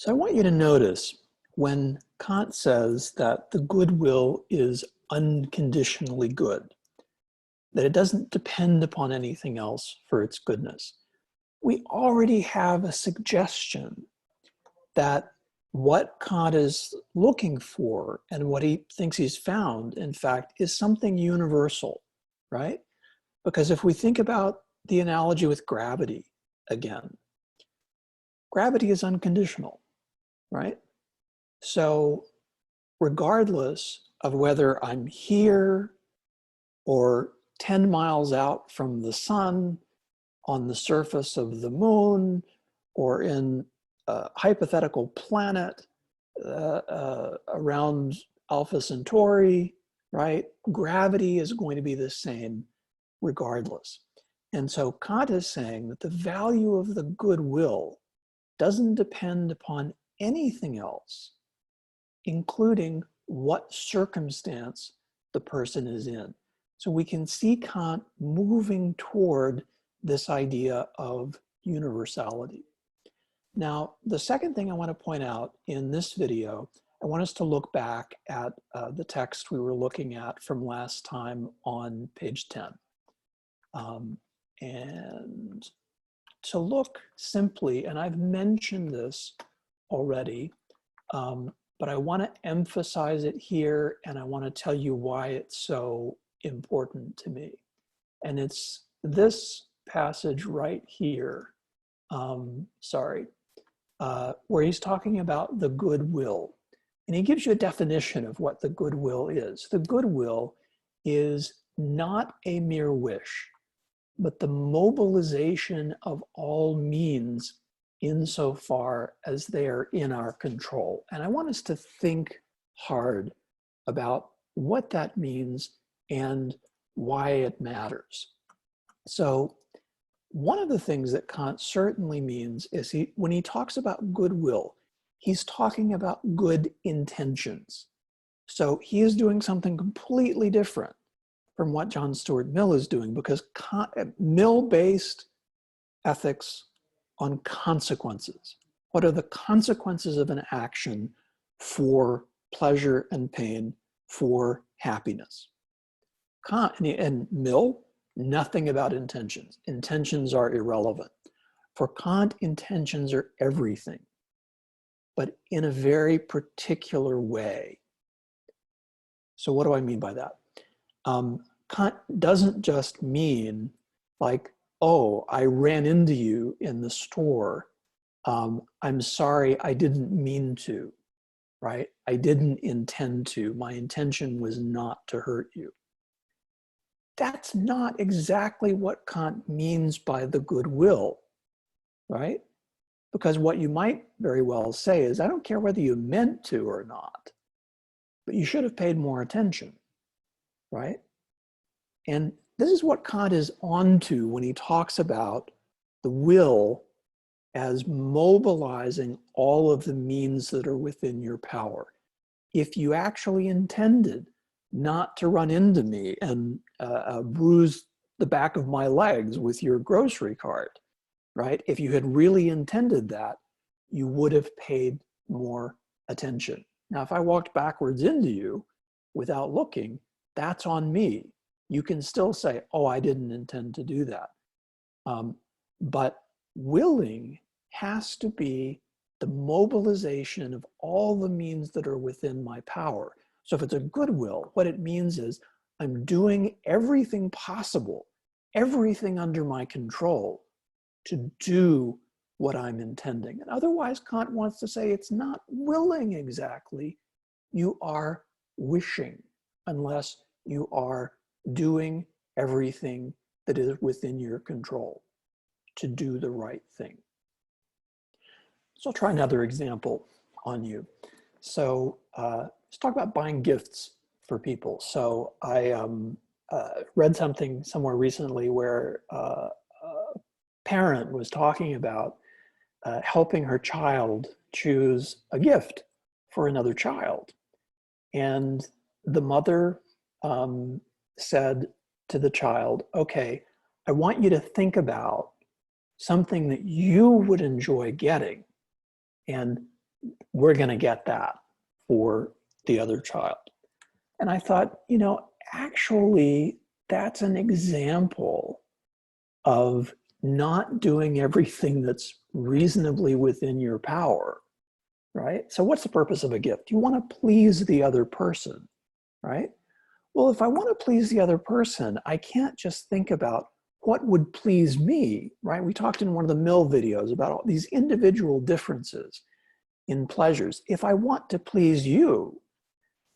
So I want you to notice when Kant says that the goodwill is unconditionally good, that it doesn't depend upon anything else for its goodness. We already have a suggestion that what Kant is looking for and what he thinks he's found, in fact, is something universal, right? Because if we think about the analogy with gravity again, gravity is unconditional, right? So regardless of whether I'm here or 10 miles out from the sun, on the surface of the moon, or in a hypothetical planet around Alpha Centauri, right? Gravity is going to be the same regardless. And so Kant is saying that the value of the goodwill doesn't depend upon anything else, including what circumstance the person is in. So we can see Kant moving toward this idea of universality. Now, the second thing I want to point out in this video, I want us to look back at the text we were looking at from last time on page 10. And to look simply, and I've mentioned this already, but I want to emphasize it here, and I want to tell you why it's so important to me. And it's this passage right here, where he's talking about the goodwill. And he gives you a definition of what the goodwill is. The goodwill is not a mere wish, but the mobilization of all means insofar as they are in our control. And I want us to think hard about what that means and why it matters. So one of the things that Kant certainly means is when he talks about goodwill, he's talking about good intentions. So he is doing something completely different from what John Stuart Mill is doing, because Mill based ethics on consequences. What are the consequences of an action for pleasure and pain, for happiness? Kant and Mill, nothing about intentions. Intentions are irrelevant. For Kant, intentions are everything, but in a very particular way. So what do I mean by that? Kant doesn't just mean like, oh, I ran into you in the store. I'm sorry, I didn't mean to, right? I didn't intend to. My intention was not to hurt you. That's not exactly what Kant means by the goodwill, right? Because what you might very well say is, I don't care whether you meant to or not, but you should have paid more attention, right? And this is what Kant is onto when he talks about the will as mobilizing all of the means that are within your power. If you actually intended not to run into me and bruise the back of my legs with your grocery cart, right? If you had really intended that, you would have paid more attention. Now, if I walked backwards into you without looking, that's on me. You can still say, oh, I didn't intend to do that. But willing has to be the mobilization of all the means that are within my power. So if it's a goodwill, what it means is I'm doing everything possible, everything under my control to do what I'm intending. And otherwise, Kant wants to say it's not willing exactly. You are wishing, unless you are doing everything that is within your control to do the right thing. So I'll try another example on you. So let's talk about buying gifts for people. So I read something somewhere recently where a parent was talking about helping her child choose a gift for another child. And the mother said to the child, okay, I want you to think about something that you would enjoy getting. And we're going to get that for the other child. And I thought, you know, actually, that's an example of not doing everything that's reasonably within your power, right? So what's the purpose of a gift? You want to please the other person, right? Well, if I want to please the other person, I can't just think about what would please me, right? We talked in one of the Mill videos about all these individual differences in pleasures. If I want to please you,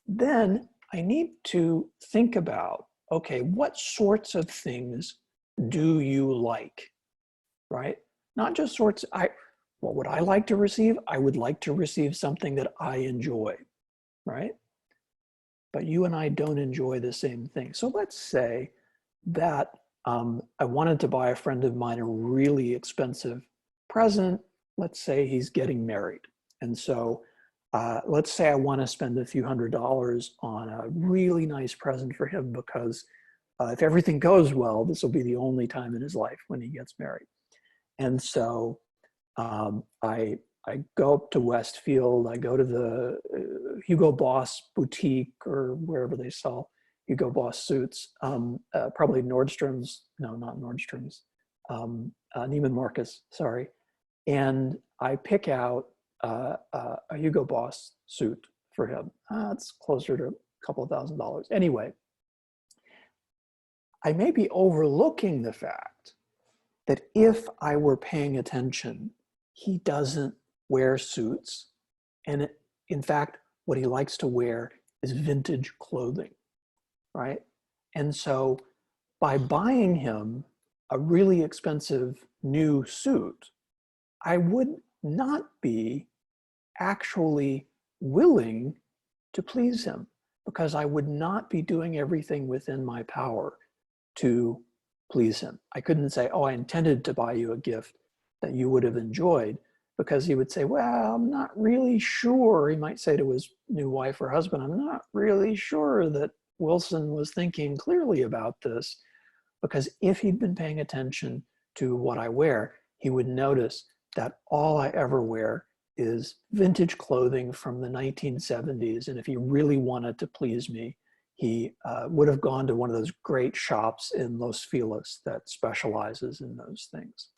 then I need to think about, okay, what sorts of things do you like, right? Not just sorts, what would I like to receive? I would like to receive something that I enjoy, right? But you and I don't enjoy the same thing. So let's say that I wanted to buy a friend of mine a really expensive present. Let's say he's getting married. And so let's say I want to spend a few $100s on a really nice present for him because if everything goes well, this will be the only time in his life when he gets married. And so I go up to Westfield, I go to the Hugo Boss boutique or wherever they sell Hugo Boss suits, probably Nordstrom's, no, not Nordstrom's, Neiman Marcus, sorry. And I pick out a Hugo Boss suit for him. It's closer to a couple of $1,000s. Anyway, I may be overlooking the fact that if I were paying attention, he doesn't wear suits. And in fact, what he likes to wear is vintage clothing, right? And so by buying him a really expensive new suit, I would not be actually willing to please him because I would not be doing everything within my power to please him. I couldn't say, oh, I intended to buy you a gift that you would have enjoyed, because he would say, well, I'm not really sure. He might say to his new wife or husband, I'm not really sure that Wilson was thinking clearly about this, because if he'd been paying attention to what I wear, he would notice that all I ever wear is vintage clothing from the 1970s. And if he really wanted to please me, he would have gone to one of those great shops in Los Feliz that specializes in those things,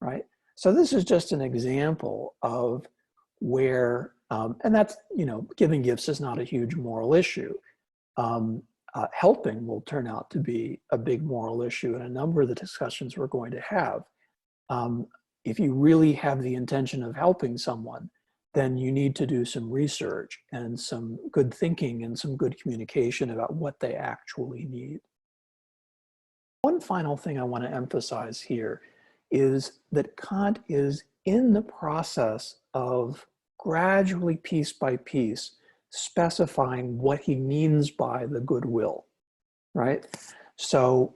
right? So this is just an example of where, and that's, you know, giving gifts is not a huge moral issue. Helping will turn out to be a big moral issue in a number of the discussions we're going to have. If you really have the intention of helping someone, then you need to do some research and some good thinking and some good communication about what they actually need. One final thing I want to emphasize here is that Kant is in the process of gradually, piece by piece, specifying what he means by the goodwill, right? So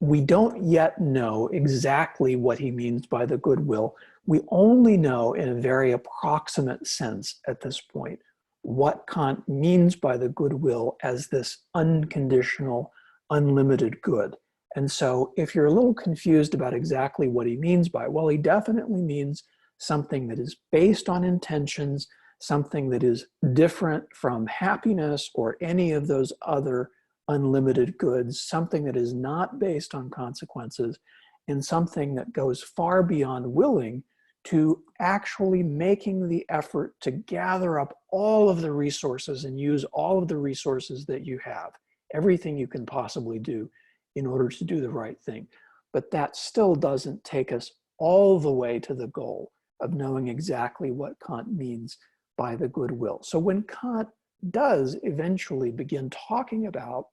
we don't yet know exactly what he means by the goodwill. We only know in a very approximate sense at this point what Kant means by the goodwill as this unconditional, unlimited good. And so if you're a little confused about exactly what he means by, well, he definitely means something that is based on intentions, something that is different from happiness or any of those other unlimited goods, something that is not based on consequences, and something that goes far beyond willing to actually making the effort to gather up all of the resources and use all of the resources that you have, everything you can possibly do in order to do the right thing. But that still doesn't take us all the way to the goal of knowing exactly what Kant means by the goodwill. So when Kant does eventually begin talking about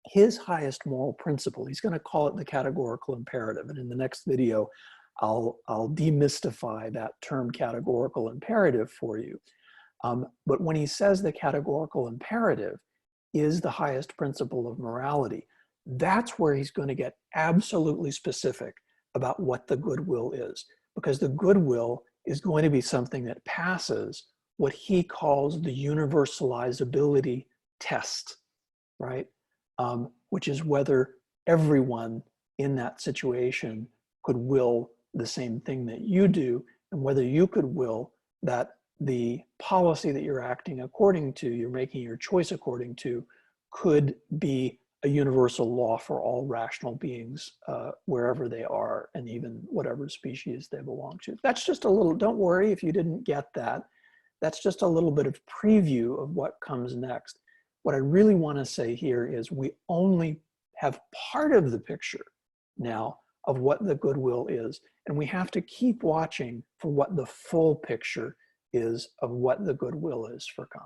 his highest moral principle, he's going to call it the categorical imperative. And in the next video, I'll demystify that term categorical imperative for you. But when he says the categorical imperative is the highest principle of morality, that's where he's going to get absolutely specific about what the goodwill is, because the goodwill is going to be something that passes what he calls the universalizability test, right? Which is whether everyone in that situation could will the same thing that you do, and whether you could will that the policy that you're acting according to, you're making your choice according to, could be a universal law for all rational beings, wherever they are, and even whatever species they belong to. That's just a little, don't worry if you didn't get that. That's just a little bit of preview of what comes next. What I really want to say here is we only have part of the picture now of what the goodwill is, and we have to keep watching for what the full picture is of what the goodwill is for Kant.